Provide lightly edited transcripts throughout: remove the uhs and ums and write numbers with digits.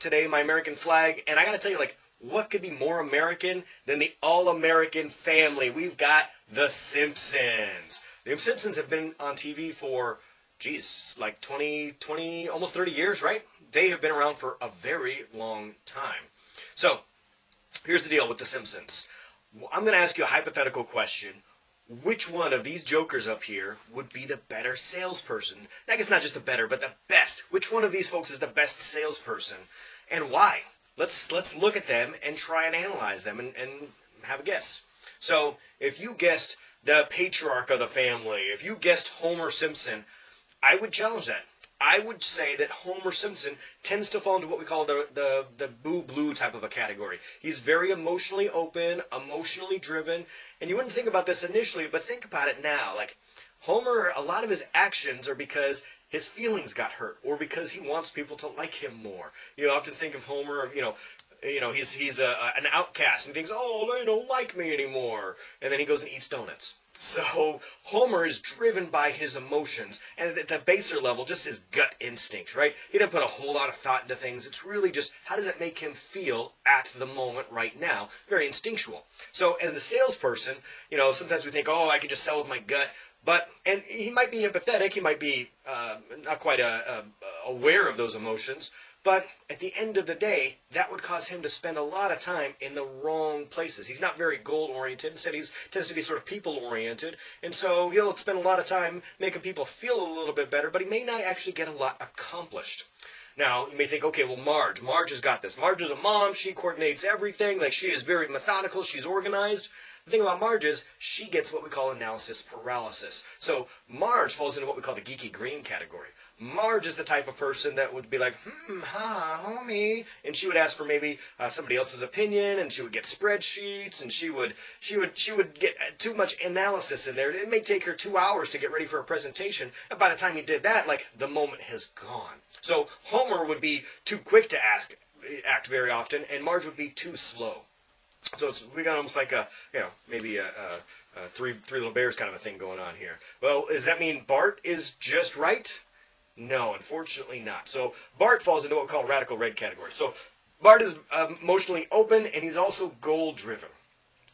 today, my American flag, and I gotta tell you, like, what could be more American than the all-American family? We've got The Simpsons. The Simpsons have been on TV for, geez, like 20, almost 30 years, right? They have been around for a very long time. So, here's the deal with The Simpsons. I'm going to ask you a hypothetical question. Which one of these jokers up here would be the better salesperson? I guess not just the better, but the best. Which one of these folks is the best salesperson? And why? Let's look at them and try and analyze them and have a guess. So, if you guessed the patriarch of the family, if you guessed Homer Simpson, I would challenge that. I would say that Homer Simpson tends to fall into what we call the boo-blue type of a category. He's very emotionally open, emotionally driven, and you wouldn't think about this initially, but think about it now. Like, Homer, a lot of his actions are because his feelings got hurt, or because he wants people to like him more. You often think of Homer, he's an outcast, and he thinks, oh, they don't like me anymore, and then he goes and eats donuts. So Homer is driven by his emotions, and at the baser level, just his gut instinct, right? He didn't put a whole lot of thought into things. It's really just, how does it make him feel at the moment right now? Very instinctual. So as a salesperson, sometimes we think, oh, I can just sell with my gut. And he might be empathetic, he might be not quite aware of those emotions, but at the end of the day, that would cause him to spend a lot of time in the wrong places. He's not very goal-oriented. Instead, he tends to be sort of people-oriented. And so he'll spend a lot of time making people feel a little bit better, but he may not actually get a lot accomplished. Now, you may think, okay, well, Marge has got this. Marge is a mom. She coordinates everything. Like, she is very methodical. She's organized. The thing about Marge is she gets what we call analysis paralysis. So Marge falls into what we call the geeky green category. Marge is the type of person that would be like, homie, and she would ask for maybe somebody else's opinion, and she would get spreadsheets, and she would get too much analysis in there. It may take her 2 hours to get ready for a presentation, and by the time you did that, like, the moment has gone. So Homer would be too quick to act very often, and Marge would be too slow. So we got almost like maybe a three little bears kind of a thing going on here. Well, does that mean Bart is just right? No, unfortunately not. So Bart falls into what we call radical red category. So Bart is emotionally open, and he's also goal-driven.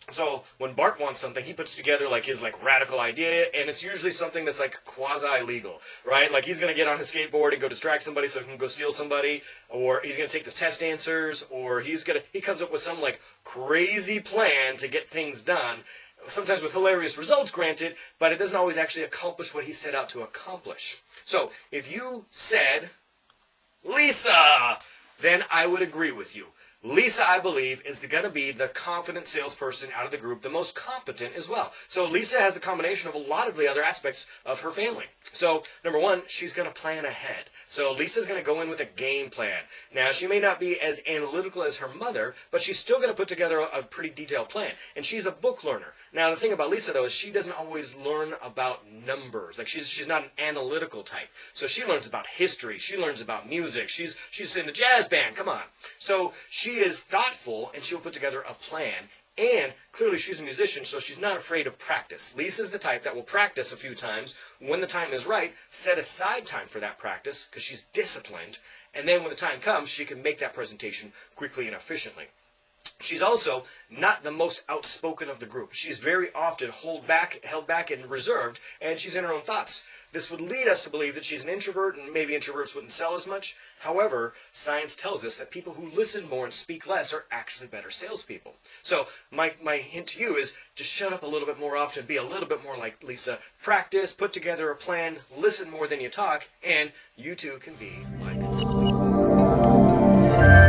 So when Bart wants something, he puts together like his radical idea, and it's usually something that's like quasi-legal, right? Like he's going to get on his skateboard and go distract somebody so he can go steal somebody, or he's going to take the test answers, or he comes up with some like crazy plan to get things done. Sometimes with hilarious results, granted, but it doesn't always actually accomplish what he set out to accomplish. So, if you said, Lisa, then I would agree with you. Lisa, I believe, is going to be the confident salesperson out of the group, the most competent as well. So Lisa has a combination of a lot of the other aspects of her family. So, number one, she's going to plan ahead. So Lisa's going to go in with a game plan. Now, she may not be as analytical as her mother, but she's still going to put together a pretty detailed plan. And she's a book learner. Now, the thing about Lisa, though, is she doesn't always learn about numbers. Like, she's not an analytical type. So she learns about history. She learns about music. She's in the jazz band. Come on. So she is thoughtful, and she'll put together a plan. And clearly she's a musician, so she's not afraid of practice. Lisa's the type that will practice a few times. When the time is right, set aside time for that practice, because she's disciplined. And then when the time comes, she can make that presentation quickly and efficiently. She's also not the most outspoken of the group. She's very often held back and reserved, and she's in her own thoughts. This would lead us to believe that she's an introvert, and maybe introverts wouldn't sell as much. However, science tells us that people who listen more and speak less are actually better salespeople. So my hint to you is just shut up a little bit more often, be a little bit more like Lisa. Practice, put together a plan, listen more than you talk, and you too can be like Lisa.